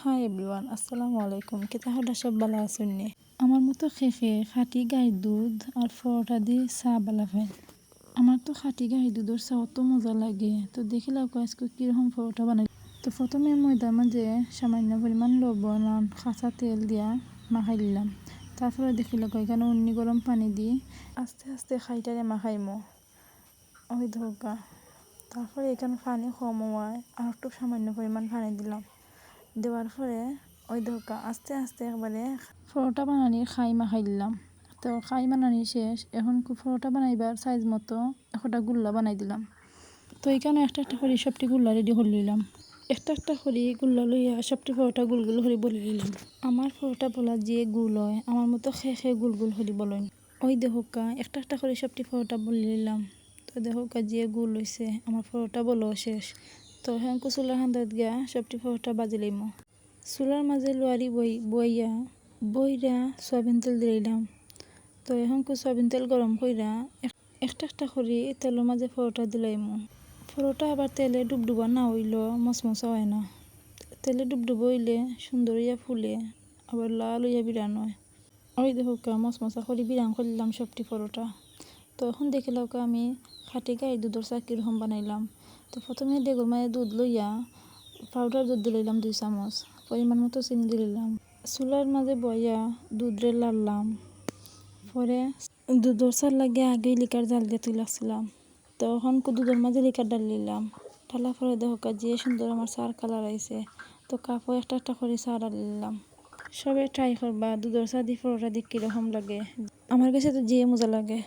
Hi everyone, আসসালামু আলাইকুম। কেতা হঠাৎ সব ভালো আছেন নি? আমার মতো খেয়ে খাঁটি গাইর দুধ আর পরোটা দিয়ে চা বালা খাই। আমার তো খাঁটি গাইর দুধের চা অত মজা লাগে। তো দেখিলাম আজকে কীরকম পরোটা বানাই। তো প্রথমে ময়দার মাঝে সামান্য পরিমাণ লবণ আর কাঁচা তেল দিয়া মাখাই দিলাম। তারপরে দেখিলাম এখানে উন্নি গরম পানি দিয়ে আস্তে আস্তে খাইটারে মাখাইমো ওই ধোকা। তারপরে এখানে পানি কম হওয়ায় আর একটু সামান্য পরিমাণ পানি দিলাম। দেওয়ার পরে ওই ধোকা আস্তে আস্তে একবারে পরোটা বানানির খাই মাখাই দিলাম। তো খাই বানানি শেষ। এখন পরোটা বানাইবার সাইজ মতো একটা গুল্লা বানাই দিলাম। তো এখানে একটা একটা করে সবটি গুল্লা রেডি করে নিলাম। একটা একটা করে গুল্লা লইয়া সবটি পরোটা গুল করে বলে নিলাম। আমার পরোটা বলা যে গুল হয়, আমার মতো খেয়ে গুল করে বলেন। ওই দেহকা একটা একটা করে সবটি পরোটা বলে নিলাম। তো দেহকা যে গুল হয়েছে আমার পরোটা বলো শেষ। তো এখন চুলার হান্দাত গিয়া সবটি পরোটা বাজি লইমো। চুলার মাঝে লোয়ারি বইরা সয়াবিন তেল দিলাম। তো এখন সয়াবিন তেল গরম কইরা একটা একটা করে তেলের মাঝে পরোটা দিলাইমো। পরোটা আবার তেলে ডুবডুবা না হইলেও মচমচা হয় না। তেলে ডুবডুবা হইলে সুন্দর হইয়া ফুলে আবার লাল হইয়া বিরান হয়। ওই দেখো মচমচা করে বিরান করলাম সবটি পরোটা। তো এখন দেখিলাম আমি খাটি গাই দুধের চা কীরকম বানাইলাম। তো প্রথমে দেগুর মাঝে দুধ লইয়া পাউডার দুধ দিলাম 2 চামচ, পরিমাণ মতো চিনি দিলাম। চুলার মাঝে বইয়া দুধরে লাড়লাম। পরে দুধের চার লাগে আগেই লিকার জাল দিয়ে তুই লাগছিলাম। তো এখন দুধের মাঝে লিকার ডাল দিলাম। ঢালা পরে দেখো যে সুন্দর আমার চার কালার আইছে। তো কাপও একটা একটা করে চা ডালিলাম। সবে ট্রাই করবা দুধের চা দিয়ে পরোটা দিয়ে কীরকম লাগে। আমার কাছে তো যে মজা লাগে।